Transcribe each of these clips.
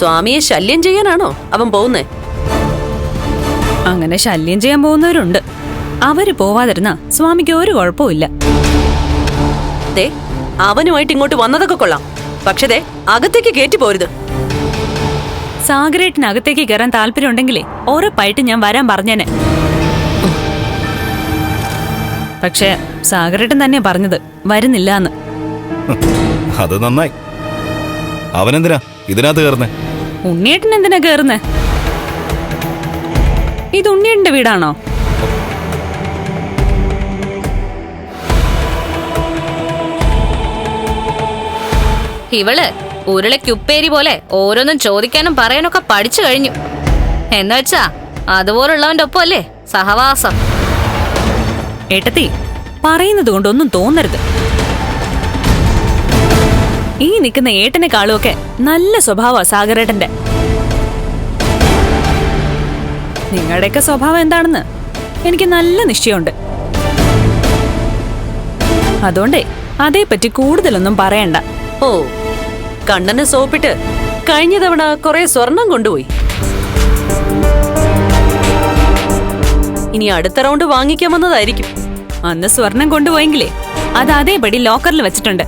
സ്വാമിയെ ശല്യം ചെയ്യാനാണോ അവൻ പോകുന്നേ? അങ്ങനെ ശല്യം ചെയ്യാൻ പോകുന്നവരുണ്ട്. അവര് പോവാതിരുന്ന സ്വാമിക്ക് ഒരു കുഴപ്പമില്ല. ദേ, അവനുമായിട്ട് ഇങ്ങോട്ട് വന്നതൊക്കെ കൊള്ളാം. പക്ഷേ ദേ, അകത്തേക്ക് കേറ്റി പോരുത്. സാഗരേട്ടനകത്തേക്ക് കയറാൻ താല്പര്യം ഉണ്ടെങ്കിലേ ഉറപ്പായിട്ട് ഞാൻ വരാൻ പറഞ്ഞേനെ. പക്ഷെ സാഗരേട്ടൻ തന്നെയാ പറഞ്ഞത് വരുന്നില്ല എന്ന്. അത് നന്നായി. അവനെന്തിനാ ഇതിനകത്ത് കയറുന്നേ? ഉണ്ണിയേട്ടൻ എന്തിനാ കേറുന്നേ? ഇത് ഉണ്ണിയേട്ടന്റെ വീടാണോ? ഇവള് ഉരുളക്കുപ്പേരി പോലെ ഓരോന്നും ചോദിക്കാനും പറയാനൊക്കെ പഠിച്ചു കഴിഞ്ഞു. എന്നുവെച്ചാ അതുപോലുള്ളവന്റെ ഒപ്പം അല്ലേ സഹവാസം. ഏട്ടത്തി, പറയുന്നത് കൊണ്ടൊന്നും തോന്നരുത്. ഈ നിൽക്കുന്ന ഏട്ടനെക്കാളുമൊക്കെ നല്ല സ്വഭാവ സാഗരേട്ടന്റെ. നിങ്ങളുടെയൊക്കെ സ്വഭാവം എന്താണെന്ന് എനിക്ക് നല്ല നിശ്ചയമുണ്ട്. അതുകൊണ്ടേ അതേപ്പറ്റി കൂടുതലൊന്നും പറയണ്ട. ഓ, കണ്ണനെ സോപ്പിട്ട് കഴിഞ്ഞ തവണ കുറെ സ്വർണം കൊണ്ടുപോയി. ഇനി അടുത്ത റൗണ്ട് വാങ്ങിക്കാൻ വന്നതായിരിക്കും. അന്ന് സ്വർണം കൊണ്ടുപോയെങ്കിലേ അത് അതേപടി ലോക്കറിൽ വെച്ചിട്ടുണ്ട്.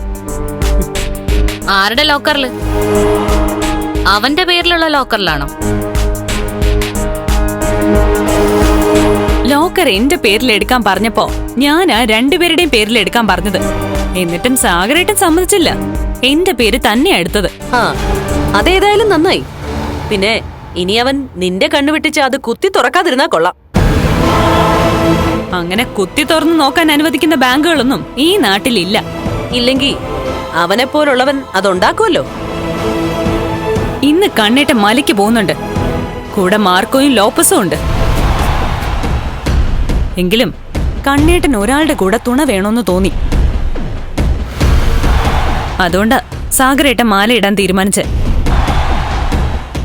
ആരുടെ ലോക്കറില്? അവന്റെ പേരിലുള്ള ലോക്കറിലാണോ? ലോക്കർ എന്റെ പേരിൽ എടുക്കാൻ പറഞ്ഞപ്പോ ഞാനാ രണ്ടുപേരുടെയും പേരിൽ എടുക്കാൻ പറഞ്ഞത്. എന്നിട്ടും സാഗരേട്ടൻ സമ്മതിച്ചില്ല. എന്റെ പേര് തന്നെയാ എടുത്തത്. ആ, അതേതായാലും നന്നായി. പിന്നെ ഇനി അവൻ നിന്റെ കണ്ണുവെട്ടിച്ച് അത് കുത്തി തുറക്കാതിരുന്നാ കൊള്ളാം. അങ്ങനെ കുത്തി തുറന്നു നോക്കാൻ അനുവദിക്കുന്ന ബാങ്കുകളൊന്നും ഈ നാട്ടിലില്ല. ഇല്ലെങ്കിൽ അവനെപ്പോലുള്ളവൻ അതുണ്ടാക്കുമല്ലോ. ഇന്ന് കണ്ണേട്ട മലയ്ക്ക് പോകുന്നുണ്ട്. കൂടെ മാർക്കോയും ലോപ്പസും ഉണ്ട്. എങ്കിലും കണ്ണേട്ടൻ ഒരാളുടെ കൂടെ തുണ വേണമെന്ന് തോന്നി. അതുകൊണ്ട് സാഗരേട്ടൻ മാലയിടാൻ തീരുമാനിച്ച്.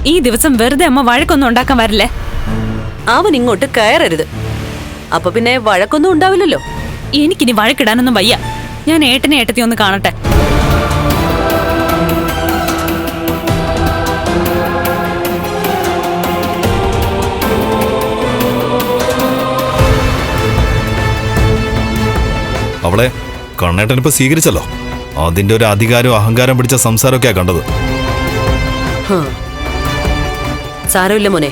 ഈ ദിവസം വെറുതെ അമ്മ വഴക്കൊന്നും ഉണ്ടാക്കാൻ വരില്ലേ? അവൻ ഇങ്ങോട്ട് കയറരുത്. അപ്പൊ പിന്നെ വഴക്കൊന്നും ഉണ്ടാവില്ലല്ലോ. എനിക്കിനി വഴക്കിടാനൊന്നും വയ്യ. ഞാൻ ഏട്ടനെ ഏട്ടത്തി ഒന്ന് കാണട്ടെ. അവളെ കണ്ണേട്ടനിപ്പോ സ്വീകരിച്ചല്ലോ. അതിന്റെ ഒരു അധികാരവും അഹങ്കാരം പിടിച്ച സംസാരമൊക്കെയാ കണ്ടത്. സാരമില്ല മോനെ.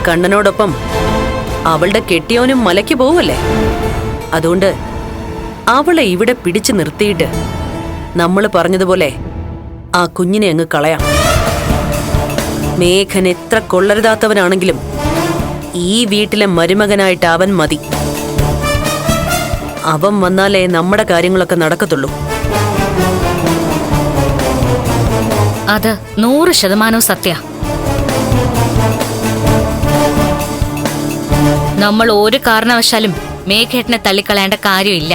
കണ്ണനോടൊപ്പം അവളുടെ കെട്ടിയവനും മലയ്ക്ക് പോവല്ലേ. അതുകൊണ്ട് അവളെ ഇവിടെ പിടിച്ചു നിർത്തിയിട്ട് നമ്മൾ പറഞ്ഞതുപോലെ ആ കുഞ്ഞിനെ അങ്ങ് കളയാം. മേഘൻ എത്ര കൊള്ളരുതാത്തവനാണെങ്കിലും ഈ വീട്ടിലെ മരുമകനായിട്ട് അവൻ മതി. അവൻ വന്നാലേ നമ്മുടെ കാര്യങ്ങളൊക്കെ നടക്കത്തുള്ളൂ. അത് 100% സത്യ. നമ്മൾ ഒരു കാരണവശാലും മേഘേട്ടനെ തള്ളിക്കളയേണ്ട കാര്യമില്ല.